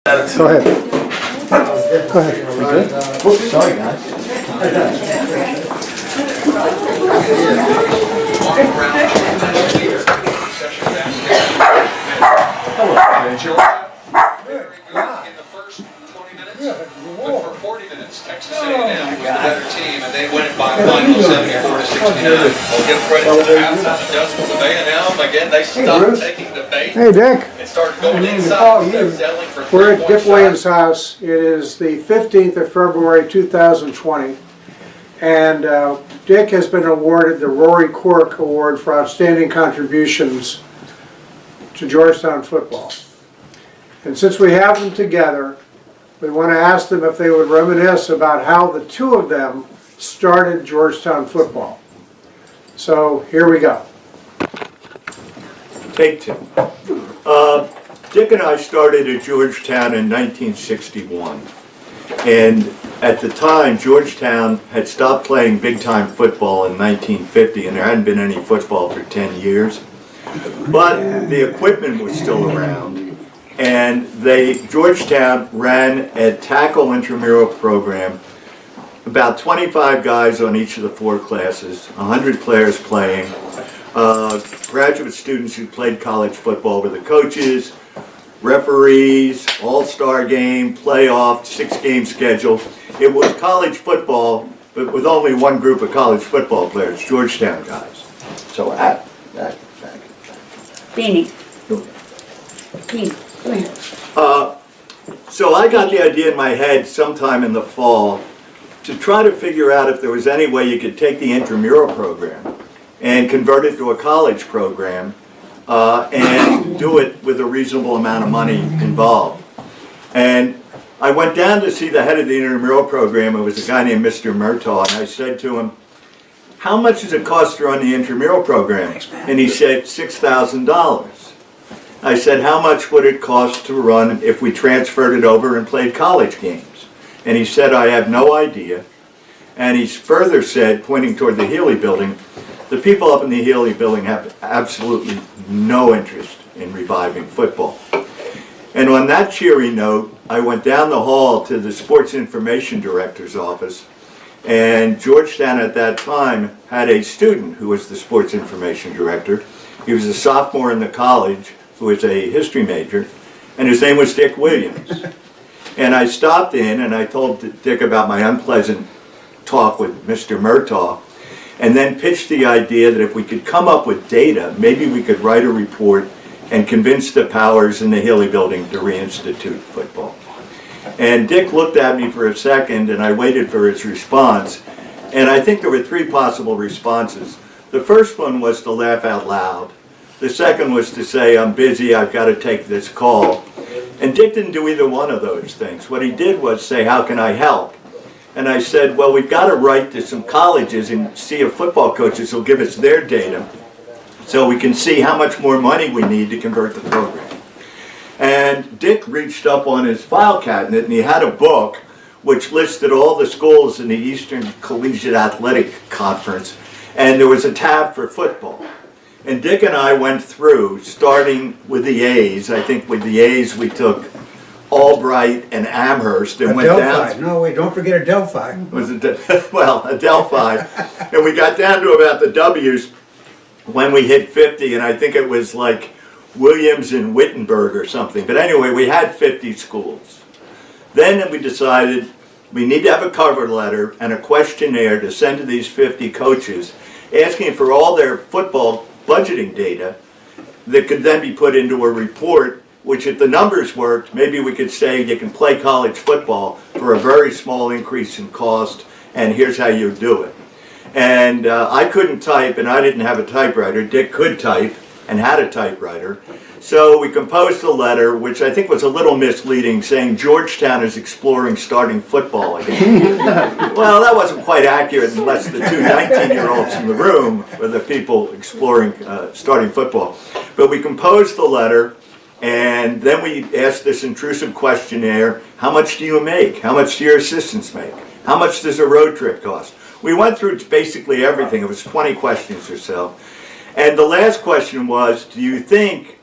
Go ahead. Go ahead. Oops, sorry guys. In the first 20 minutes, but for 40 minutes, Texas A&M was the better team, and they win it by a final 74-69. We'll give credit to the halftime adjustments of A&M. Again, they stopped taking the bait Hey, Dick. and started going inside instead of settling for We're at 3-point Dick shots. Williams' house. It is the 15th of February, 2020. And Dick has been awarded the Rory Quirk Award for outstanding contributions to Georgetown football. And since we have them together, we want to ask them if they would reminisce about how the two of them started Georgetown football. So here we go. Take two. Dick and I started at Georgetown in 1961. And at the time, Georgetown had stopped playing big-time football in 1950, and there hadn't been any football for 10 years. But the equipment was still around. And Georgetown ran a tackle intramural program, about 25 guys on each of the four classes, 100 players playing, graduate students who played college football were the coaches, referees, all-star game, playoff, 6-game schedule. It was college football, but with only one group of college football players, Georgetown guys. So Beanie. Beanie. So I got the idea in my head sometime in the fall to try to figure out if there was any way you could take the intramural program and convert it to a college program and do it with a reasonable amount of money involved. And I went down to see the head of the intramural program. It was a guy named Mr. Murtaugh, and I said to him, "How much does it cost to run the intramural program?" And he said, $6,000. I said, "How much would it cost to run if we transferred it over and played college games?" And he said, "I have no idea." And he further said, pointing toward the Healy building, "The people up in the Healy building have absolutely no interest in reviving football." And on that cheery note, I went down the hall to the sports information director's office, and Georgetown at that time had a student who was the sports information director. He was a sophomore in the college, who was a history major, and his name was Dick Williams. And I stopped in and I told Dick about my unpleasant talk with Mr. Murtaugh, and then pitched the idea that if we could come up with data, maybe we could write a report and convince the powers in the Healy building to reinstitute football. And Dick looked at me for a second, and I waited for his response, and I think there were three possible responses. The first one was to laugh out loud. The second was to say, "I'm busy, I've got to take this call." And Dick didn't do either one of those things. What he did was say, "How can I help?" And I said, "Well, we've got to write to some colleges and see if football coaches will give us their data so we can see how much more money we need to convert the program." And Dick reached up on his file cabinet and he had a book which listed all the schools in the Eastern Collegiate Athletic Conference, and there was a tab for football. And Dick and I went through, starting with the A's. I think with the A's we took Albright and Amherst and went down. No, wait, don't forget Adelphi. Was it well, Adelphi, and we got down to about the W's when we hit 50, and I think it was like Williams and Wittenberg or something. But anyway, we had 50 schools. Then we decided we need to have a cover letter and a questionnaire to send to these 50 coaches, asking for all their football budgeting data that could then be put into a report, which if the numbers worked, maybe we could say you can play college football for a very small increase in cost, and here's how you do it. And I couldn't type, and I didn't have a typewriter. Dick could type and had a typewriter. So we composed a letter, which I think was a little misleading, saying Georgetown is exploring starting football again. Well, that wasn't quite accurate unless the two 19-year-olds in the room were the people exploring starting football. But we composed the letter, and then we asked this intrusive questionnaire: how much do you make? How much do your assistants make? How much does a road trip cost? We went through basically everything. It was 20 questions or so. And the last question was, do you think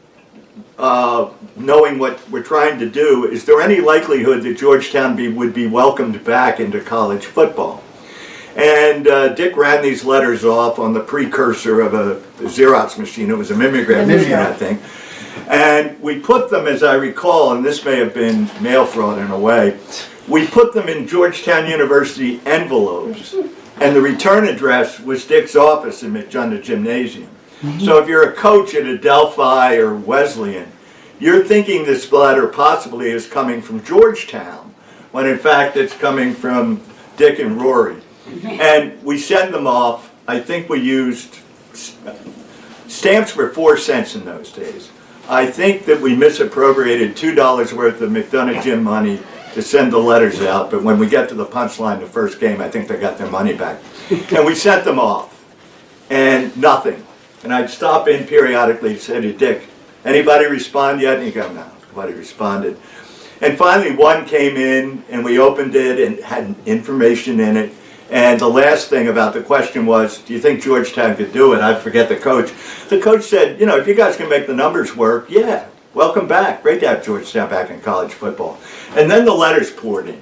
knowing what we're trying to do, is there any likelihood that Georgetown would be welcomed back into college football? And Dick ran these letters off on the precursor of a Xerox machine. It was a mimeograph machine, I think. And we put them, as I recall, and this may have been mail fraud in a way, we put them in Georgetown University envelopes. And the return address was Dick's office in McJunta Gymnasium. So if you're a coach at Adelphi or Wesleyan, you're thinking this letter possibly is coming from Georgetown, when in fact it's coming from Dick and Rory. And we send them off. I think we used, stamps were 4 cents in those days. I think that we misappropriated $2 worth of McDonough gym money to send the letters out, but when we get to the punchline the first game, I think they got their money back. And we sent them off, and nothing. And I'd stop in periodically and say to Dick, anybody respond yet? And he'd go, no, nobody responded. And finally one came in, and we opened it and had information in it. And the last thing about the question was, do you think Georgetown could do it? I forget the coach. The coach said, you know, if you guys can make the numbers work, yeah, welcome back. Great to have Georgetown back in college football. And then the letters poured in.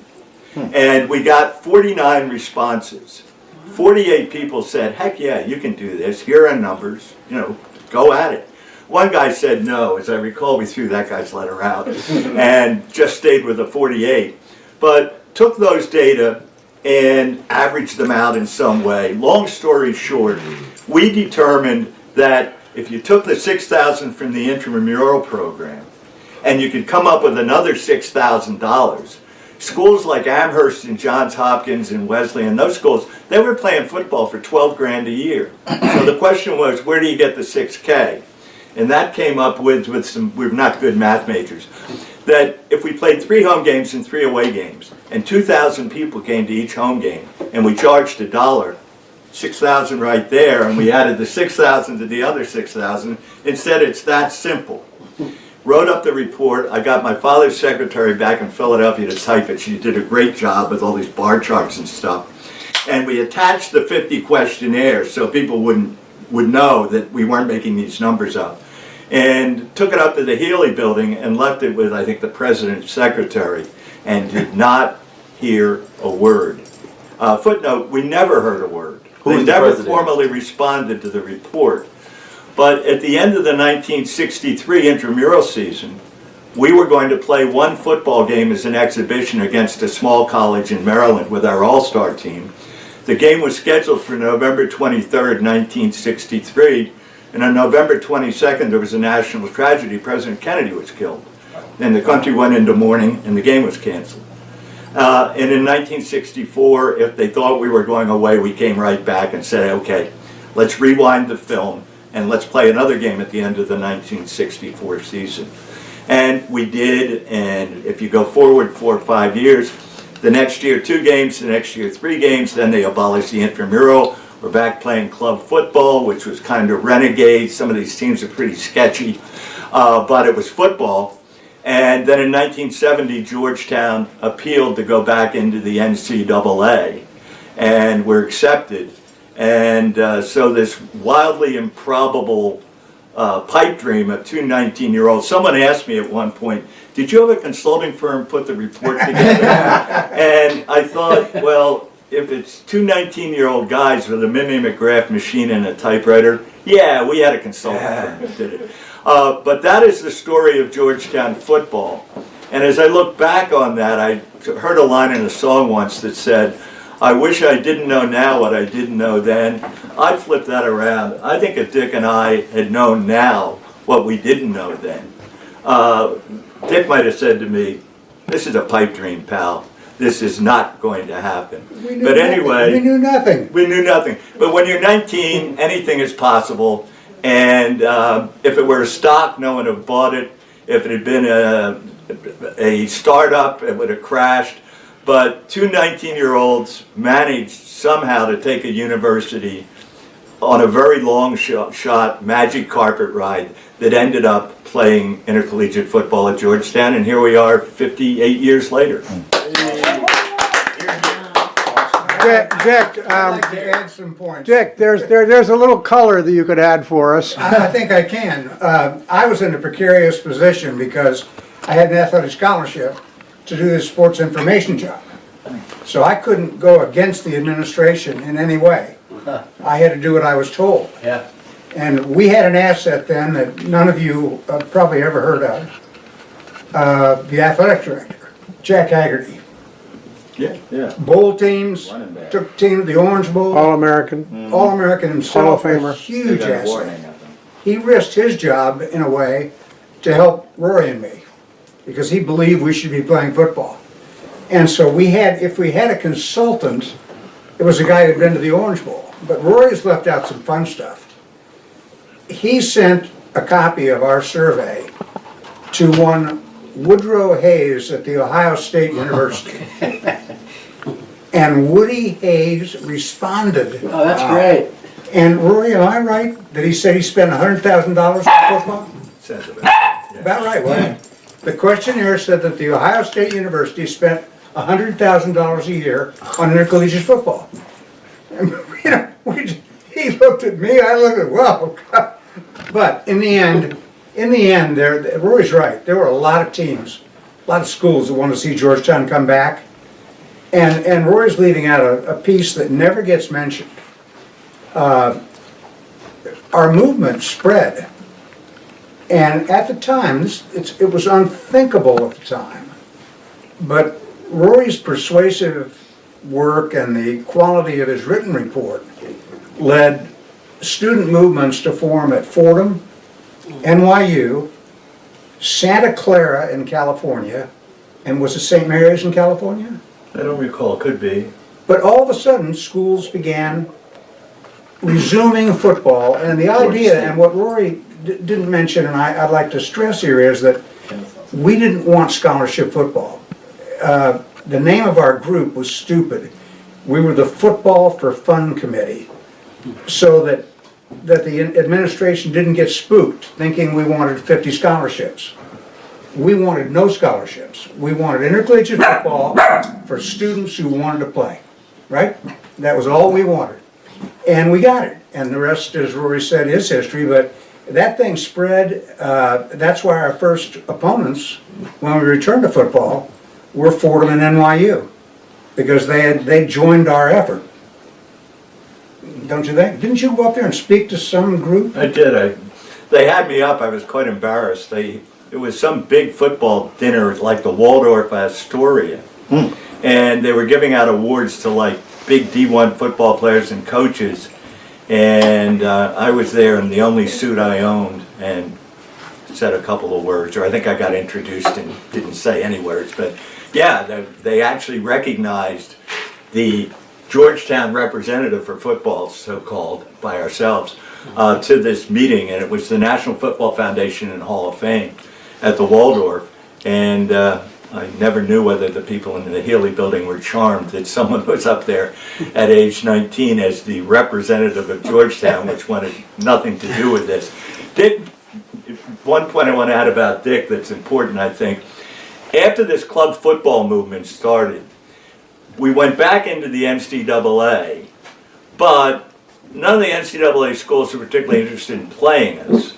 And we got 49 responses. 48 people said, heck yeah, you can do this. Here are numbers, you know, go at it. One guy said no. As I recall, we threw that guy's letter out and just stayed with the 48. But took those data and averaged them out in some way. Long story short, we determined that if you took the $6,000 from the intramural program and you could come up with another $6,000, schools like Amherst and Johns Hopkins and Wesleyan, those schools, they were playing football for 12 grand a year. So the question was, where do you get the 6K? And that came up with some, we're not good math majors, that if we played 3 home games and 3 away games, and 2,000 people came to each home game, and we charged $1, 6,000 right there, and we added the 6,000 to the other 6,000, and said it's that simple. Wrote up the report. I got my father's secretary back in Philadelphia to type it. She did a great job with all these bar charts and stuff. And we attached the 50 questionnaires so people would know that we weren't making these numbers up. And took it up to the Healy building and left it with, I think, the president's secretary, and did not hear a word. Footnote, we never heard a word. They never formally responded to the report. But at the end of the 1963 intramural season, we were going to play one football game as an exhibition against a small college in Maryland with our all-star team. The game was scheduled for November 23rd, 1963, and on November 22nd there was a national tragedy. President Kennedy was killed. And the country went into mourning and the game was canceled. And in 1964, if they thought we were going away, we came right back and said, okay, let's rewind the film and let's play another game at the end of the 1964 season. And we did, and if you go forward 4 or 5 years, the next year 2 games, the next year 3 games, then they abolished the intramural. We're back playing club football, which was kind of renegade. Some of these teams are pretty sketchy, but it was football. And then in 1970, Georgetown appealed to go back into the NCAA, and were accepted. And so this wildly improbable pipe dream of 2 19-year-olds. Someone asked me at one point, did you have a consulting firm put the report together? And I thought, well, if it's 2 19-year-old guys with a mimeograph machine and a typewriter, yeah, we had a consulting firm that did it. But that is the story of Georgetown football. And as I look back on that, I heard a line in a song once that said, I wish I didn't know now what I didn't know then. I'd flip that around. I think if Dick and I had known now what we didn't know then, Dick might have said to me, this is a pipe dream, pal. This is not going to happen. But anyway, we knew nothing. We knew nothing. But when you're 19, anything is possible. And if it were a stock, no one would have bought it. If it had been a startup, it would have crashed. But 2 19-year-olds managed somehow to take a university on a very long shot magic carpet ride that ended up playing intercollegiate football at Georgetown. And here we are 58 years later. Good Dick, I'd like to add some points. Dick, there's a little color that you could add for us. I think I can. I was in a precarious position because I had an athletic scholarship to do this sports information job. So I couldn't go against the administration in any way. I had to do what I was told. Yeah. And we had an asset then that none of you probably ever heard of. The athletic director, Jack Haggerty. Yeah. Bowl teams, Running back. took team to the Orange Bowl. All-American. All-American himself, Hall of a Famer. huge Still got a war asset. hang up on. He risked his job in a way to help Rory and me because he believed we should be playing football. And so if we had a consultant, it was a guy who'd been to the Orange Bowl. But Rory's left out some fun stuff. He sent a copy of our survey to one Woodrow Hayes at the Ohio State University. And Woody Hayes responded. Oh, that's great. And Rory, am I right that he said he spent $100,000 on football? Says about it. Yeah. About right, wasn't it? The questionnaire said that the Ohio State University spent $100,000 a year on intercollegiate football. And, you know, he looked at me, I looked at, well, but in the end, Rory's right. There were a lot of teams, a lot of schools that wanted to see Georgetown come back. And Rory's leaving out a piece that never gets mentioned. Our movement spread. And at the time, it was unthinkable at the time. But Rory's persuasive work and the quality of his written report led student movements to form at Fordham, NYU, Santa Clara in California, and was it St. Mary's in California? I don't recall, could be. But all of a sudden, schools began resuming football, and the idea, and what Rory didn't mention, and I'd like to stress here, is that we didn't want scholarship football. The name of our group was stupid. We were the Football for Fun Committee, so that the administration didn't get spooked thinking we wanted 50 scholarships. We wanted no scholarships. We wanted intercollegiate football for students who wanted to play, right? That was all we wanted. And we got it. And the rest, as Rory said, is history, but that thing spread. That's why our first opponents, when we returned to football, were Fordham and NYU, because they joined our effort. Don't you think? Didn't you go up there and speak to some group? I did. They had me up. I was quite embarrassed. It was some big football dinner like the Waldorf Astoria. And they were giving out awards to like big D1 football players and coaches. And I was there in the only suit I owned and said a couple of words, or I think I got introduced and didn't say any words. But yeah, they actually recognized the Georgetown representative for football, so-called, by ourselves, to this meeting. And it was the National Football Foundation and Hall of Fame at the Waldorf. And I never knew whether the people in the Healy building were charmed that someone was up there at age 19 as the representative of Georgetown, which wanted nothing to do with this. Dick, one point I want to add about Dick that's important, I think. After this club football movement started, we went back into the NCAA, but none of the NCAA schools were particularly interested in playing us.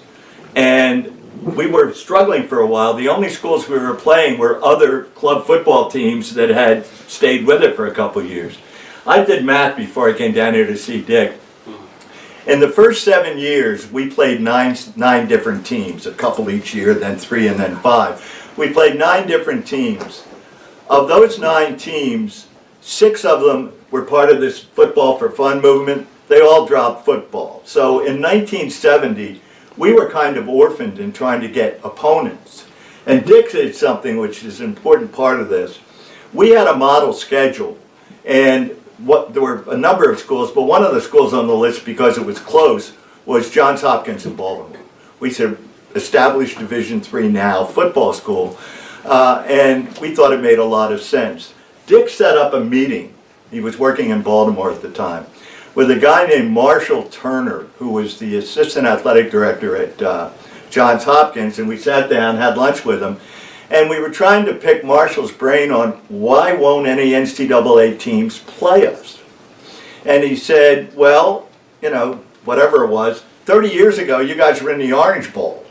And we were struggling for a while. The only schools we were playing were other club football teams that had stayed with it for a couple years. I did math before I came down here to see Dick. In the first 7 years, we played nine different teams, a couple each year, then 3 and then 5. We played 9 different teams. Of those 9 teams, 6 of them were part of this football for fun movement. They all dropped football. So in 1970, we were kind of orphaned in trying to get opponents. And Dick did something which is an important part of this. We had a model schedule, and there were a number of schools, but one of the schools on the list, because it was close, was Johns Hopkins in Baltimore. We said, established Division III now football school, and we thought it made a lot of sense. Dick set up a meeting, he was working in Baltimore at the time, with a guy named Marshall Turner, who was the assistant athletic director at Johns Hopkins, and we sat down, had lunch with him, and we were trying to pick Marshall's brain on why won't any NCAA teams play us? And he said, well, you know, whatever it was, 30 years ago, you guys were in the Orange Bowl.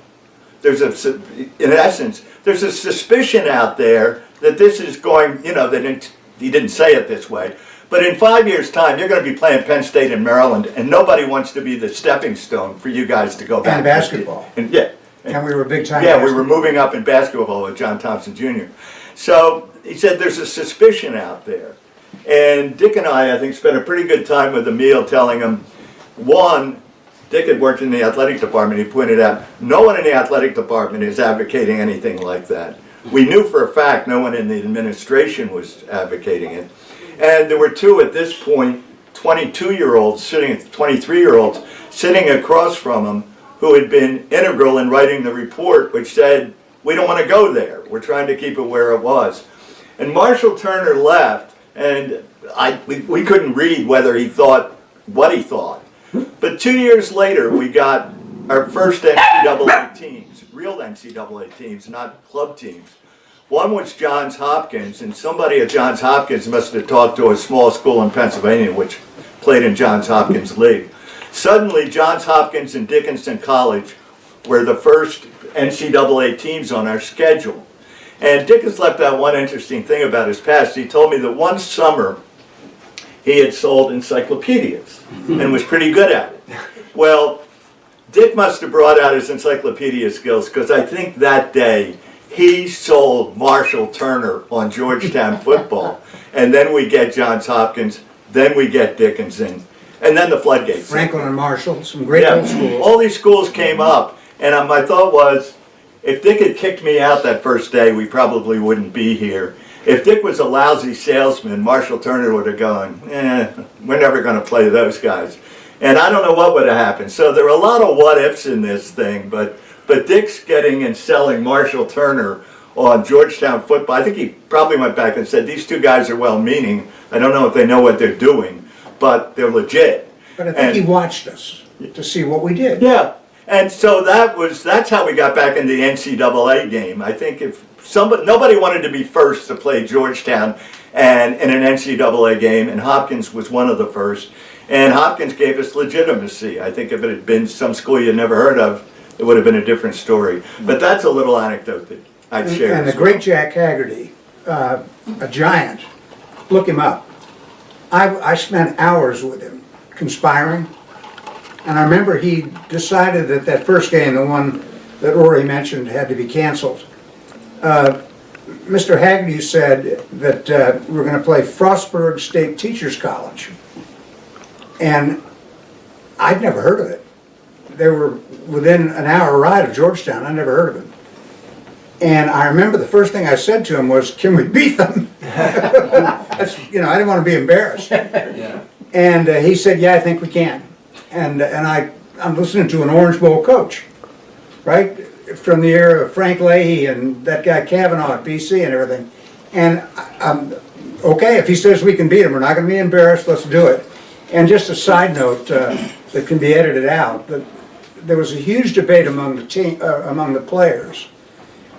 In essence, there's a suspicion out there that this is going, you know, he didn't say it this way, but in 5 years' time, you're going to be playing Penn State in Maryland, and nobody wants to be the stepping stone for you guys to go back. And basketball. And yeah. And we were big time. Yeah, we were moving up in basketball with John Thompson Jr. So he said there's a suspicion out there. And Dick and I think, spent a pretty good time with Emil telling him, one, Dick had worked in the athletic department. He pointed out, no one in the athletic department is advocating anything like that. We knew for a fact no one in the administration was advocating it. And there were two at this point, 22-year-olds sitting, 23-year-olds sitting across from him who had been integral in writing the report, which said, we don't want to go there. We're trying to keep it where it was. And Marshall Turner left, and we couldn't read whether he thought what he thought. But 2 years later, we got our first NCAA teams, real NCAA teams, not club teams. One was Johns Hopkins, and somebody at Johns Hopkins must have talked to a small school in Pennsylvania, which played in Johns Hopkins League. Suddenly, Johns Hopkins and Dickinson College were the first NCAA teams on our schedule. And Dickens left out one interesting thing about his past. He told me that one summer he had sold encyclopedias and was pretty good at it. Well, Dick must have brought out his encyclopedia skills, because I think that day he sold Marshall Turner on Georgetown football. And then we get Johns Hopkins, then we get Dickinson, and then the floodgates. Franklin and Marshall, some great old schools. All these schools came up, and my thought was, if Dick had kicked me out that first day, we probably wouldn't be here. If Dick was a lousy salesman, Marshall Turner would have gone, we're never going to play those guys. And I don't know what would have happened. So there are a lot of what-ifs in this thing, but Dick's getting and selling Marshall Turner on Georgetown football. I think he probably went back and said, these two guys are well-meaning. I don't know if they know what they're doing, but they're legit. But I think he watched us to see what we did. Yeah, and so that's how we got back in the NCAA game. I think if nobody wanted to be first to play Georgetown and in an NCAA game, and Hopkins was one of the first. And Hopkins gave us legitimacy. I think if it had been some school you'd never heard of, it would have been a different story. But that's a little anecdote that I'd share. And the great Jack Haggerty, a giant, look him up. I spent hours with him conspiring. And I remember he decided that first game, the one that Rory mentioned, had to be canceled. Mr. Haggerty said that we were going to play Frostburg State Teachers College. And I'd never heard of it. They were within an hour ride of Georgetown. I never heard of it. And I remember the first thing I said to him was, can we beat them? That's, I didn't want to be embarrassed. Yeah. And he said, yeah, I think we can. And I'm listening to an Orange Bowl coach, right? From the era of Frank Leahy and that guy Kavanaugh at BC and everything. And okay, if he says we can beat him, we're not going to be embarrassed, let's do it. And just a side note that can be edited out, that there was a huge debate among the players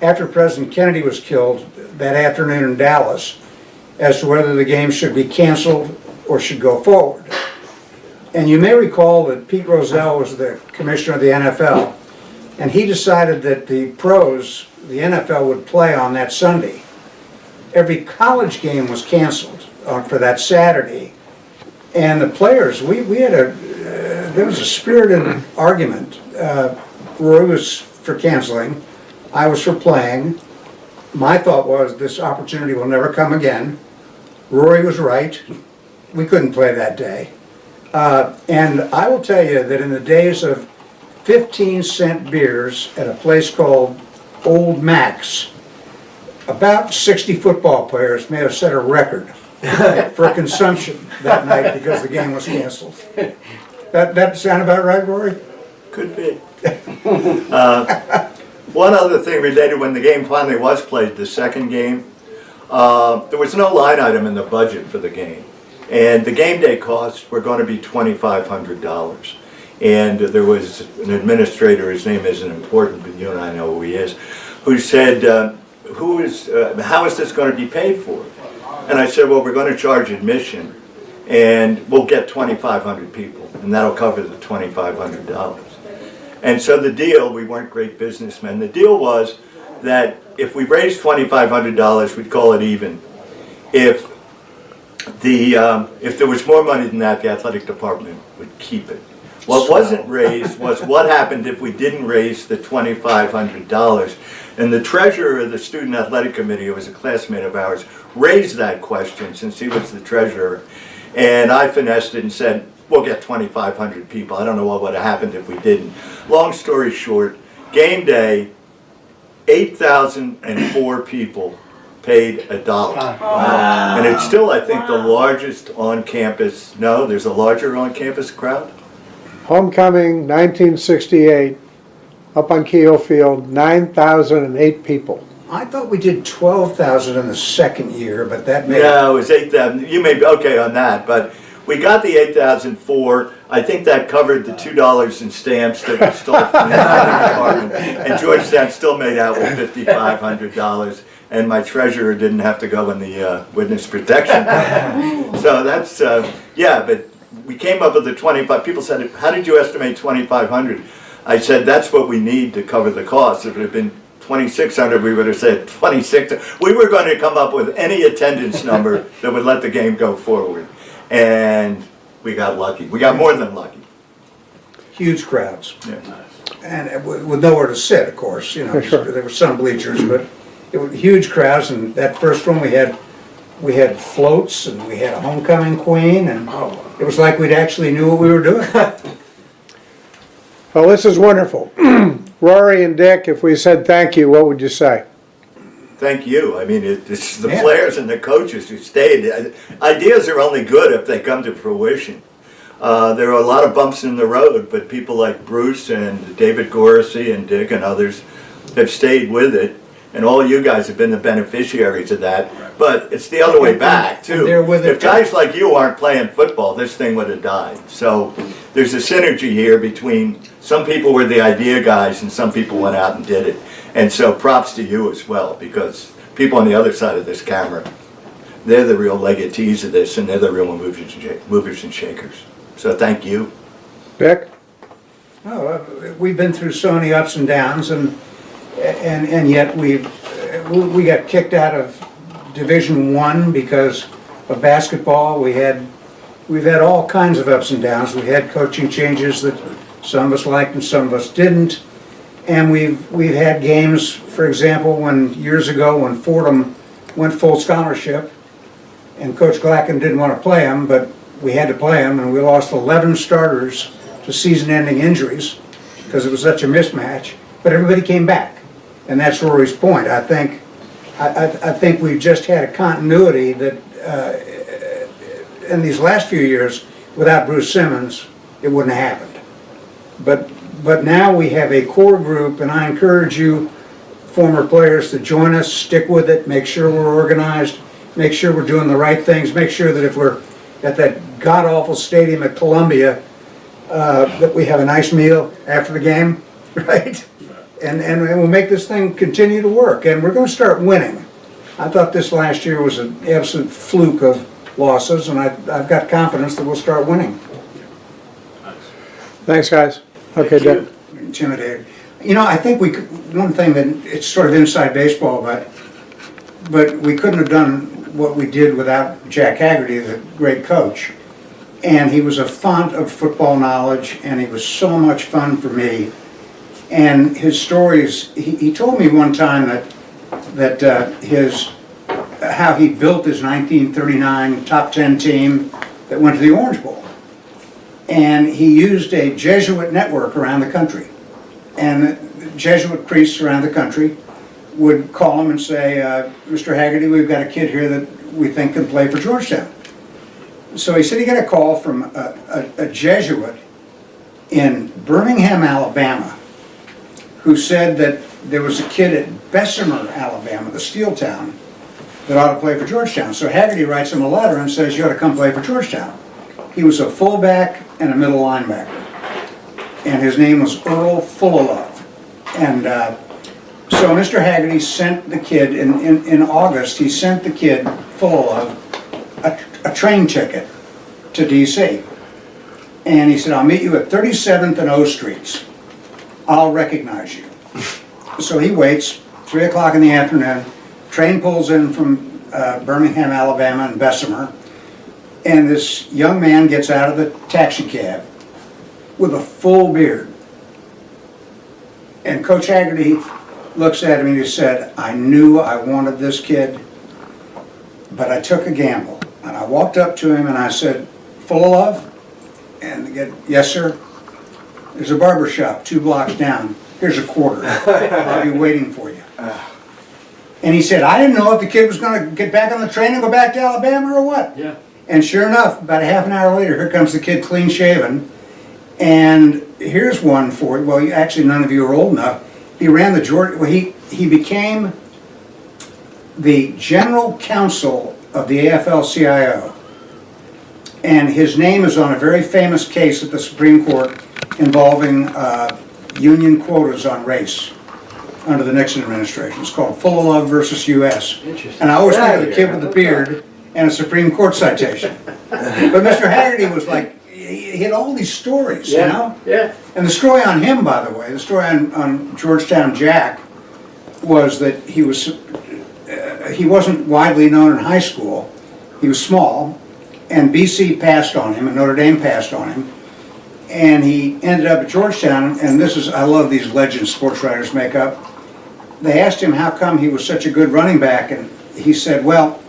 after President Kennedy was killed that afternoon in Dallas as to whether the game should be canceled or should go forward. And you may recall that Pete Rozelle was the commissioner of the NFL, and he decided that the pros, the NFL, would play on that Sunday. Every college game was canceled for that Saturday. And the players, there was a spirited argument. Roy was for canceling, I was for playing. My thought was this opportunity will never come again. Rory was right. We couldn't play that day. And I will tell you that in the days of 15-cent beers at a place called Old Mac's, about 60 football players may have set a record for consumption that night because the game was canceled. That sound about right, Rory? Could be. One other thing related, when the game finally was played, the second game, there was no line item in the budget for the game. And the game day costs were going to be $2,500. And there was an administrator, his name isn't important, but you and I know who he is, who said, how is this going to be paid for? And I said, well, we're going to charge admission. and we'll get 2,500 people, and that'll cover the $2,500. And so the deal, we weren't great businessmen, the deal was that if we raised $2,500, we'd call it even. If there was more money than that, the athletic department would keep it. What wasn't raised was what happened if we didn't raise the $2,500. And the treasurer of the student athletic committee, who was a classmate of ours, raised that question since he was the treasurer. And I finessed it and said, we'll get 2,500 people. I don't know what would have happened if we didn't. Long story short, game day, 8,004 people paid $1. Wow. And it's still, I think, the largest on-campus, no, there's a larger on-campus crowd? Homecoming, 1968, up on Keogh Field, 9,008 people. I thought we did 12,000 in the second year, but that may... No, it was 8,000. You may be okay on that, but we got the 8,004. I think that covered the $2 in stamps that we stole from the athletic department. And Georgetown still made out with $5,500. And my treasurer didn't have to go in the witness protection. So that's, yeah, but we came up with the 25. People said, how did you estimate 2,500? I said, that's what we need to cover the cost. If it had been 2,600, we would have said 26. We were going to come up with any attendance number that would let the game go forward. And we got lucky. We got more than lucky. Huge crowds. Yeah. And with nowhere to sit, of course. You know, Sure. there were some bleachers, but it was huge crowds. And that first one, we had floats, and we had a homecoming queen, and it was like we'd actually knew what we were doing. Well, this is wonderful. Rory and Dick, if we said thank you, what would you say? Thank you. I mean, it's the Yeah. players and the coaches who stayed. Ideas are only good if they come to fruition. There are a lot of bumps in the road, but people like Bruce and David Goracy and Dick and others have stayed with it, and all you guys have been the beneficiaries of that. But it's the other way back, too. And they're with it If guys like you aren't playing football, this thing would have died. So there's a synergy here between some people were the idea guys and some people went out and did it. And so props to you as well, because people on the other side of this camera, they're the real legatees of this, and they're the real movers and shakers. So thank you. Dick? Oh, we've been through so many ups and downs, and yet we got kicked out of Division I because of basketball. We've had all kinds of ups and downs. We had coaching changes that some of us liked and some of us didn't. And we've had games, for example, years ago when Fordham went full scholarship, and Coach Glacken didn't want to play them, but we had to play them, and we lost 11 starters to season-ending injuries because it was such a mismatch. But everybody came back, and that's Rory's point. I think we've just had a continuity that in these last few years, without Bruce Simmons, it wouldn't have happened. But now we have a core group, and I encourage you, former players, to join us, stick with it, make sure we're organized, make sure we're doing the right things, make sure that if we're at that god-awful stadium at Columbia, that we have a nice meal after the game, right? And we'll make this thing continue to work, and we're going to start winning. I thought this last year was an absolute fluke of losses, and I've got confidence that we'll start winning. Thanks, guys. Okay, Dick. Intimidated. You know, I think one thing that it's sort of inside baseball, but we couldn't have done what we did without Jack Haggerty, the great coach. And he was a font of football knowledge, and he was so much fun for me. And his stories, he told me one time that how he built his 1939 top 10 team that went to the Orange Bowl. And he used a Jesuit network around the country. And Jesuit priests around the country would call him and say, Mr. Haggerty, we've got a kid here that we think can play for Georgetown. So he said he got a call from a Jesuit in Birmingham, Alabama, who said that there was a kid at Bessemer, Alabama, the steel town, that ought to play for Georgetown. So Haggerty writes him a letter and says, you ought to come play for Georgetown. He was a fullback and a middle linebacker. And his name was Earl Fullalove. And so Mr. Haggerty sent the kid, in August, he sent the kid, Fullalove, a train ticket to DC. And he said, I'll meet you at 37th and O Streets. I'll recognize you. So he waits, 3 o'clock in the afternoon, train pulls in from Birmingham, Alabama and Bessemer, and this young man gets out of the taxi cab with a full beard. And Coach Haggerty looks at him and he said, I knew I wanted this kid, but I took a gamble. And I walked up to him and I said, full of love? And he said, yes, sir. There's a barber shop 2 blocks down. Here's a quarter. I'll be waiting for you. And he said, I didn't know if the kid was going to get back on the train and go back to Alabama or what. Yeah. And sure enough, about a half an hour later, here comes the kid clean shaven. And here's one for you. Well, actually, none of you are old enough. He ran the Georgia. Well, he became the general counsel of the AFL-CIO. And his name is on a very famous case at the Supreme Court involving union quotas on race under the Nixon administration. It's called Full of Love versus U.S. Interesting. And I always think of the kid with the beard and a Supreme Court citation. But Mr. Haggerty was like, he had all these stories, you know? Yeah. And the story on him, by the way, the story on Georgetown Jack was that he wasn't widely known in high school. He was small, and BC passed on him, and Notre Dame passed on him. And he ended up at Georgetown, and this is, I love these legends sports writers make up. They asked him how come he was such a good running back, and he said, well,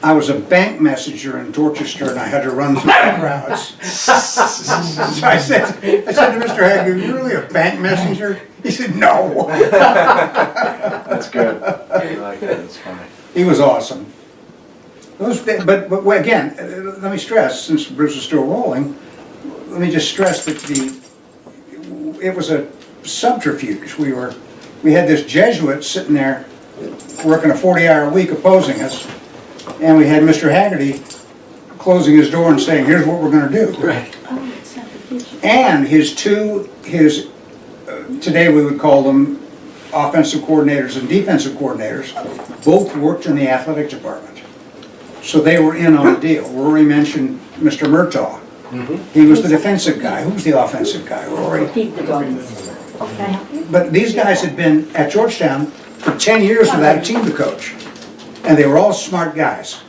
I was a bank messenger in Dorchester and I had to run through the crowds. So I said to Mr. Haggerty, you're really a bank messenger? He said, no. That's good. I like that, it's funny. He was awesome. But again, let me stress, since Bruce is still rolling, let me just stress that it was a subterfuge. We had this Jesuit sitting there working a 40-hour week opposing us, and we had Mr. Haggerty closing his door and saying, here's what we're going to do. Right. Oh, it's not the future. And today we would call them offensive coordinators and defensive coordinators, both worked in the athletic department. So they were in on the deal. Rory mentioned Mr. Murtaugh. He was the defensive guy. Who was the offensive guy? Rory. Keep the dogs. Can I help you? But these guys had been at Georgetown for 10 years without a team to coach. And they were all smart guys.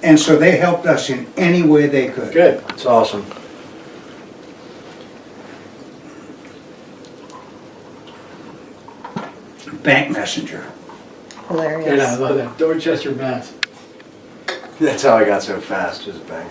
And so they helped us in any way they could. Good. It's awesome. Bank messenger. Hilarious. Yeah, I love that. Dorchester, Mass. That's how I got so fast, just bang.